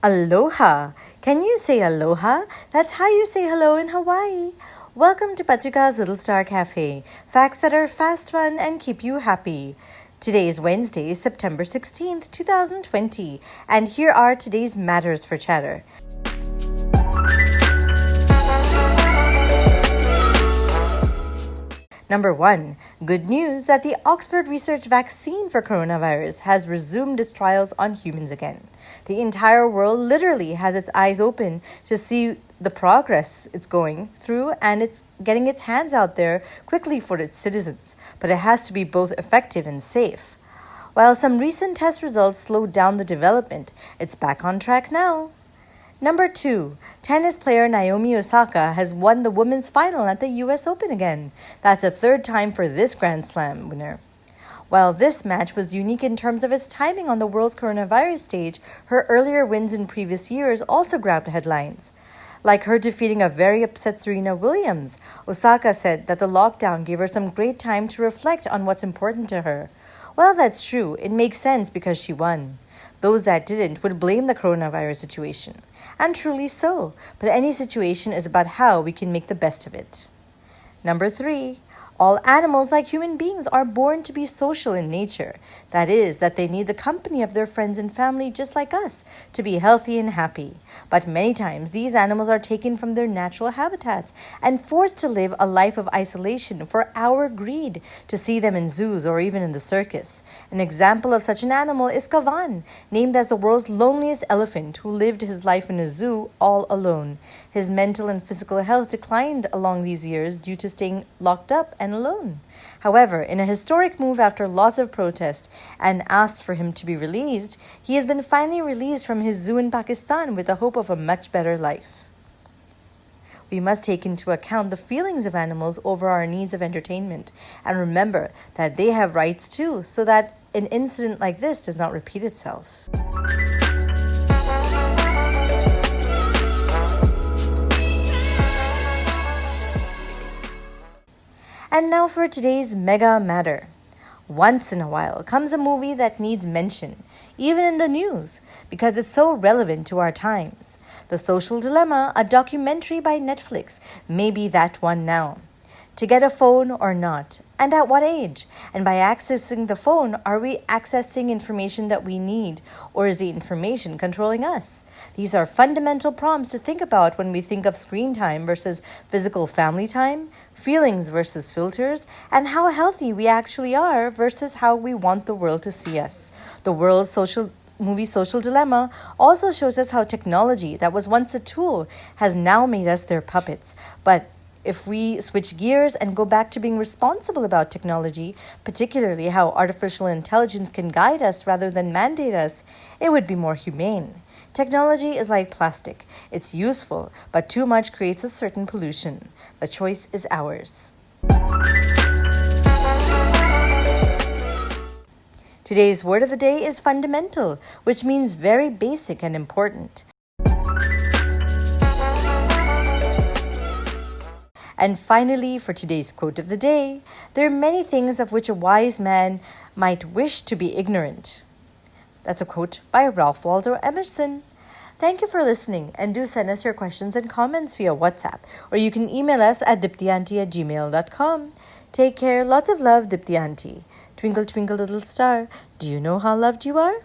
Aloha! Can you say aloha? That's how you say hello in Hawaii. Welcome to Patrika's Little Star Cafe. Facts that are fast, fun, and keep you happy. Today is Wednesday, September 16th, 2020, and here are today's matters for chatter. Number 1. Good news that the Oxford research vaccine for coronavirus has resumed its trials on humans again. The entire world literally has its eyes open to see the progress it's going through, and it's getting its hands out there quickly for its citizens. But it has to be both effective and safe. While some recent test results slowed down the development, it's back on track now. Number 2. Tennis player Naomi Osaka has won the women's final at the US Open again. That's the third time for this Grand Slam winner. While this match was unique in terms of its timing on the world's coronavirus stage, her earlier wins in previous years also grabbed headlines. Like her defeating a very upset Serena Williams, Osaka said that the lockdown gave her some great time to reflect on what's important to her. Well, that's true. It makes sense because she won. Those that didn't would blame the coronavirus situation. And truly so. But any situation is about how we can make the best of it. Number 3. All animals, like human beings, are born to be social in nature. That is, that they need the company of their friends and family just like us to be healthy and happy. But many times, these animals are taken from their natural habitats and forced to live a life of isolation for our greed to see them in zoos or even in the circus. An example of such an animal is Kavan, named as the world's loneliest elephant who lived his life in a zoo all alone. His mental and physical health declined along these years due to staying locked up and alone. However, in a historic move after lots of protest and asked for him to be released, he has been finally released from his zoo in Pakistan with the hope of a much better life. We must take into account the feelings of animals over our needs of entertainment and remember that they have rights too, so that an incident like this does not repeat itself. And now for today's mega matter. Once in a while comes a movie that needs mention, even in the news, because it's so relevant to our times. The Social Dilemma, a documentary by Netflix, may be that one now. To get a phone or not, and at what age? And by accessing the phone, are we accessing information that we need, or is the information controlling us? These are fundamental problems to think about when we think of screen time versus physical family time, feelings versus filters, and how healthy we actually are versus how we want the world to see us. The world's movie Social Dilemma also shows us how technology that was once a tool has now made us their puppets. But if we switch gears and go back to being responsible about technology, particularly how artificial intelligence can guide us rather than mandate us, it would be more humane. Technology is like plastic. It's useful, but too much creates a certain pollution. The choice is ours. Today's word of the day is fundamental, which means very basic and important. And finally, for today's quote of the day, there are many things of which a wise man might wish to be ignorant. That's a quote by Ralph Waldo Emerson. Thank you for listening, and do send us your questions and comments via WhatsApp, or you can email us at diptyanti@gmail.com. Take care, lots of love, Dipti Auntie. Twinkle, twinkle, little star, do you know how loved you are?